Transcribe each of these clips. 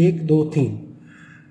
1 2 3۔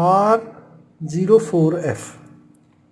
R04F،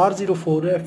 R04F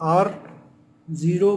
R0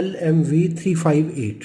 LMV358،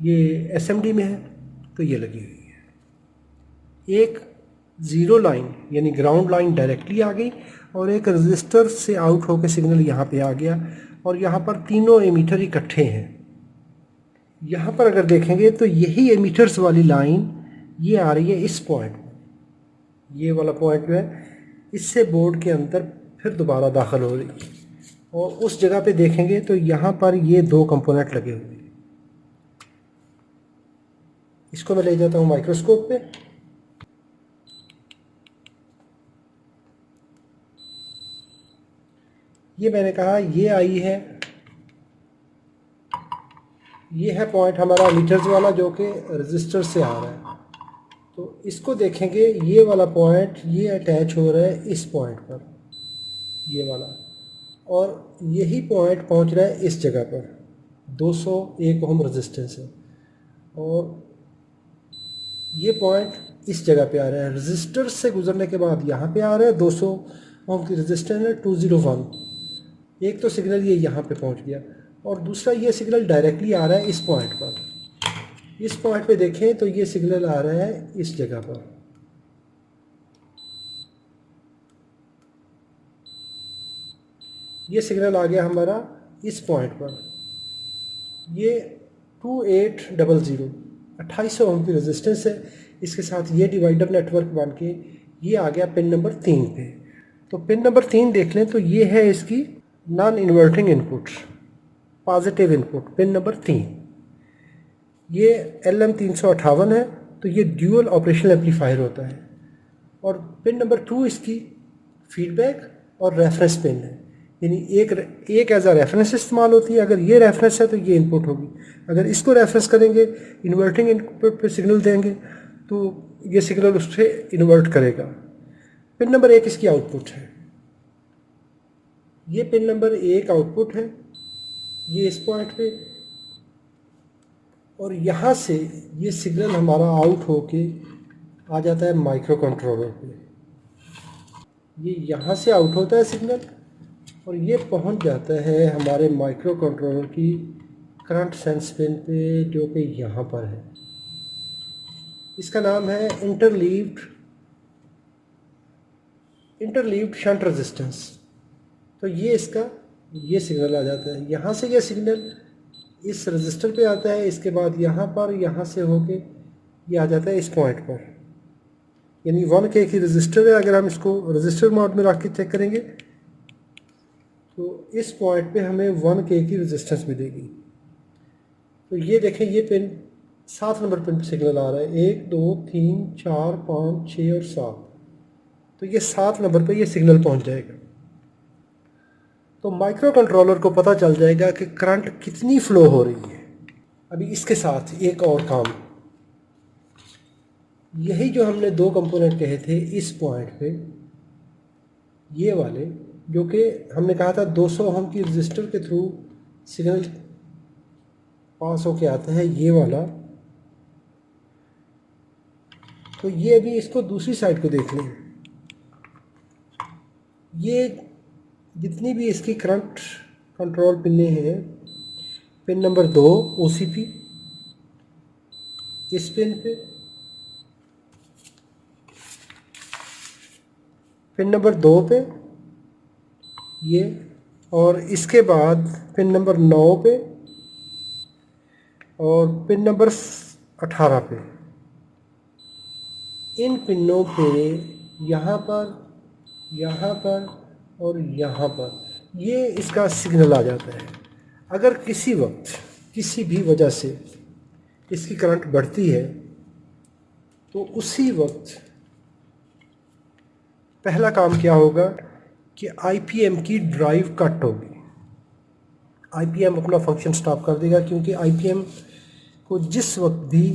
ये SMD में है तो ये लगी हुई है। एक ज़ीरो लाइन यानी ग्राउंड लाइन डायरेक्टली आ गई और एक रजिस्टर से आउट होकर सिग्नल यहाँ पे आ गया और यहाँ पर तीनों एमीटर इकट्ठे हैं। यहाँ पर अगर देखेंगे तो यही एमीटर्स वाली लाइन ये आ रही है इस पॉइंट में, ये वाला पॉइंट जो है इससे बोर्ड के अंदर फिर दोबारा दाखिल हो रही है और उस जगह पे देखेंगे तो यहाँ पर ये दो कंपोनेंट लगे हुए हैं। इसको मैं ले जाता हूँ माइक्रोस्कोप पे। ये मैंने कहा ये आई है, ये है पॉइंट हमारा मीटर्स वाला जो कि रजिस्टर से आ रहा है। तो इसको देखेंगे, ये वाला पॉइंट ये अटैच हो रहा है इस पॉइंट पर, ये वाला, और यही पॉइंट पहुंच रहा है इस जगह पर 201 ओम रेजिस्टेंस है और ये पॉइंट इस जगह पे आ रहा है। रजिस्टर से गुजरने के बाद यहाँ पे आ रहा है 200 ओम की रेजिस्टेंस है 201। एक तो सिग्नल ये यहाँ पे पहुँच गया और दूसरा ये सिग्नल डायरेक्टली आ रहा है इस पॉइंट पर। इस पॉइंट पे देखें तो ये सिग्नल आ रहा है इस जगह पर। ये सिग्नल आ गया हमारा इस पॉइंट पर। ये 2800 2800 ओम की रेजिस्टेंस है, इसके साथ ये डिवाइडर नेटवर्क बन के ये आ गया पिन नंबर 3 पे। तो पिन नंबर 3 देख लें तो ये है इसकी non inverting input, positive input, pin number 3। ये LM358 है तो ये ड्यूअल ऑपरेशनल एम्पलीफायर होता है। और पिन नंबर 2 इसकी फीडबैक और रेफरेंस पिन है, यानी एक एज आ रेफरेंस इस्तेमाल होती है। अगर ये रेफरेंस है तो ये इनपुट होगी, अगर इसको रेफरेंस करेंगे इन्वर्टिंग इनपुट पे सिग्नल देंगे तो ये सिग्नल उससे इन्वर्ट करेगा। पिन नंबर 1 इसकी आउटपुट है, ये पिन नंबर 1 आउटपुट है, ये इस पॉइंट पे, और यहाँ से ये सिग्नल हमारा आउट होके आ जाता है माइक्रो कंट्रोलर पे। ये यहाँ से आउट होता है सिग्नल और ये पहुँच जाता है हमारे माइक्रो कंट्रोलर की करंट सेंस पिन पे जो कि यहाँ पर है। इसका नाम है इंटरलीव्ड शंट रेजिस्टेंस। तो ये इसका ये सिग्नल आ जाता है, यहाँ से ये सिग्नल इस रजिस्टर पे आता है, इसके बाद यहाँ पर यहाँ से होके ये आ जाता है इस पॉइंट पर, यानी 1K की रजिस्टर है। अगर हम इसको रजिस्टर मोड में रख के चेक करेंगे तो इस पॉइंट पे हमें 1K की रजिस्टेंस मिलेगी। तो ये देखें, ये पिन 7 नंबर पिन पे सिग्नल आ रहा है, 1 2 3 4 5 6 और 7। तो ये 7 नंबर पे ये सिग्नल पहुंच जाएगा। तो माइक्रो कंट्रोलर को पता चल जाएगा कि करंट कितनी फ़्लो हो रही है। अभी इसके साथ एक और काम, यही जो हमने 2 कंपोनेंट कहे थे इस पॉइंट पे, ये वाले जो कि हमने कहा था 200 ओम की रजिस्टर के थ्रू सिग्नल पास होके आता है, ये वाला। तो ये अभी इसको दूसरी साइड को देख लें, ये जितनी भी इसकी करंट कंट्रोल पिनें हैं, पिन नंबर 2 OCP इस पिन पे, पिन नंबर 2 पे ये, और इसके बाद पिन नंबर 9 पे और पिन नंबर 18 पे। इन पिनों पे यहाँ पर और यहाँ पर ये इसका सिग्नल आ जाता है। अगर किसी वक्त किसी भी वजह से इसकी करंट बढ़ती है तो उसी वक्त पहला काम क्या होगा कि IPM की ड्राइव कट होगी। IPM अपना फंक्शन स्टॉप कर देगा, क्योंकि IPM को जिस वक्त भी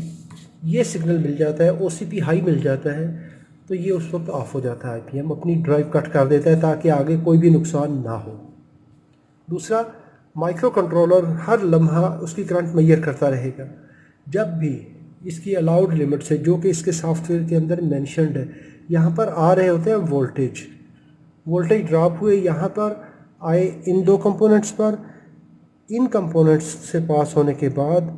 ये सिग्नल मिल जाता है, OCP हाई मिल जाता है, तो ये उस वक्त ऑफ हो जाता है। IPM अपनी ड्राइव कट कर देता है ताकि आगे कोई भी नुकसान ना हो। दूसरा, माइक्रो कंट्रोलर हर लम्हा उसकी करंट मेजर करता रहेगा। जब भी इसकी अलाउड लिमिट से, जो कि इसके सॉफ्टवेयर के अंदर मेंशन्ड है, यहाँ पर आ रहे होते हैं वोल्टेज ड्रॉप हुए, यहाँ पर आए इन 2 कंपोनेंट्स पर, इन कंपोनेंट्स से पास होने के बाद